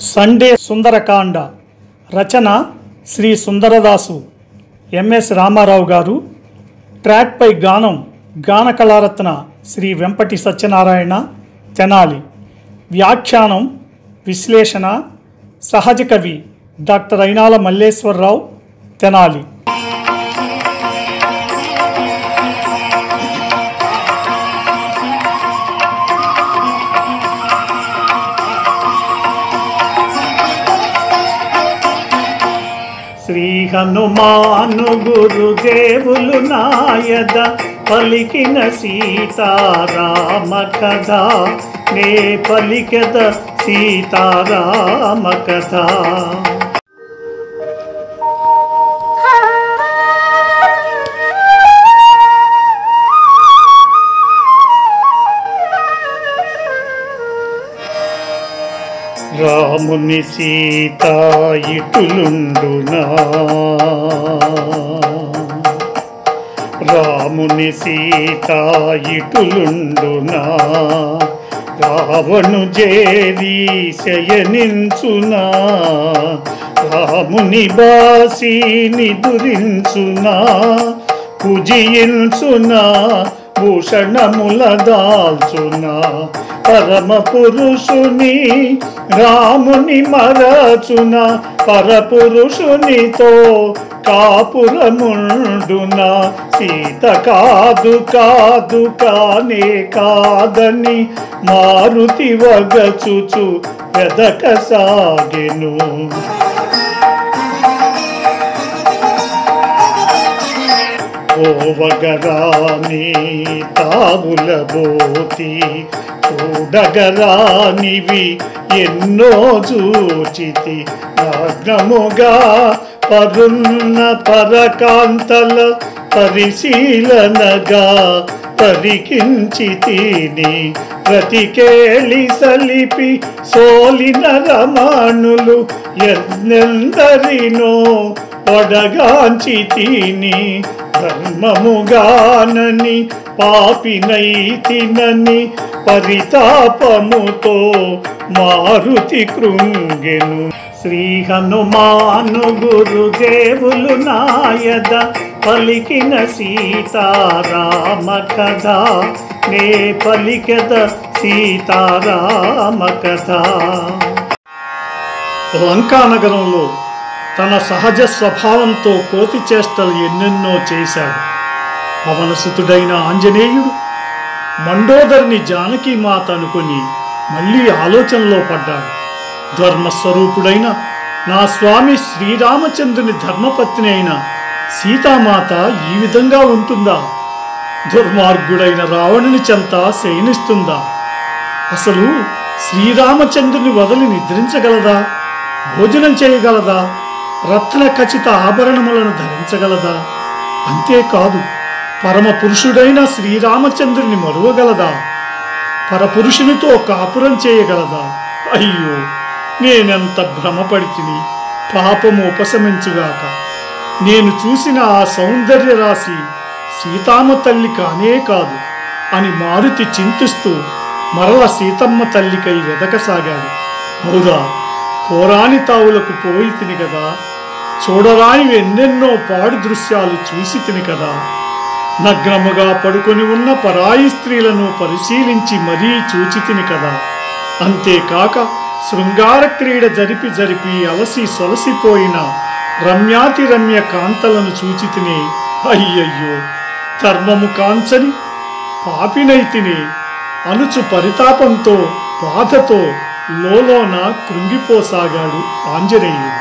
Sunday Sundarakanda రచన Shri సుందరదాసు MS Ramarao గారు. ట్రాక్పై గానం గాన కళారత్న శ్రీ వెంపటి సత్యనారాయణ తెనాలి. వ్యాఖ్యానం విశ్లేషణ సహజ కవి డాక్టర్ అయినాల మల్లేశ్వరరావు తెనాలి. శ్రీ హనుమాను గురుదేవులు నాయద పలికిన సీతారామ కథ, నే పలికెద సీతారామ కథ. రాముని సీత ఇటులుండునా, రాముని సీత ఇటులుండునా, రావణు జేరి శయనించునా, రాముని బాసి నిదురించునా, పూజించునా, భూషణముల దాల్చునా, పరమ పురుషుని రాముని మరచున, పరపురుషునితో కాపురముండున, సీత కాదు కాదు కానే కాదని మారుతి వగచుచు వెదకసాగెను. ఓవగరాని తావుల బోతి, చూడగరానివి ఎన్నో చూచితి, నగ్నముగా పరున్న పరకాంతల పరిశీలనగా పరికించి తిని, ప్రతికేళి సలిపి సోలిన రమణులు ఎన్నెందరినో పడగాంచి తిని, ధర్మముగానని పాపినైతినని పరితాపముతో మారుతి కృంగెను. శ్రీ హనుమాను గురుదేవులు నాయద పలికిన సీతారామ కథ, నే పలికెద సీతారామ కథ. లంకానగరంలో తన సహజ స్వభావంతో కోతి చేష్టలు ఎన్నెన్నో చేశాడు. పవనసుతుడైన ఆంజనేయుడు మండోదరిని జానకీమాత అనుకొని మళ్ళీ ఆలోచనలో పడ్డాడు. ధర్మస్వరూపుడైన నా స్వామి శ్రీరామచంద్రుని ధర్మపత్ని అయిన సీతామాత ఈ విధంగా ఉంటుందా? దుర్మార్గుడైన రావణుని చెంత శయనిస్తుందా? అసలు శ్రీరామచంద్రుని వదిలి నిద్రించగలదా? భోజనం చేయగలదా? రత్న ఖచ్చిత ఆభరణములను ధరించగలదా? అంతేకాదు, పరమ పురుషుడైన శ్రీరామచంద్రుని మరువగలదా? పరపురుషునితో కాపురం చేయగలదా? అయ్యో, నేనెంత భ్రమపడితిని! పాపము ఉపశమించుగాక. నేను చూసిన ఆ సౌందర్య రాశి సీతామ తల్లి కానే కాదు అని మారుతి చింతిస్తూ మరల సీతమ్మ తల్లికై వెదకసాగాడు. అవుదా, పోరాని తావులకు పోయి తిని కదా, చూడరానివి ఎన్నెన్నో పాడు దృశ్యాలు చూసి తిని కదా, నగ్నముగా పడుకొని ఉన్న పరాయి స్త్రీలను పరిశీలించి మరీ చూచి తిని కదా, అంతేకాక శృంగార క్రీడ జరిపి జరిపి అలసి సొలసిపోయిన రమ్యాతి రమ్య కాంతలను చూచి తిని, అయ్యయ్యో ధర్మము కాంచని పాపినైతిని అనుచు పరితాపంతో బాధతో లోలోన కృంగిపోసాగాడు ఆంజనేయుడు.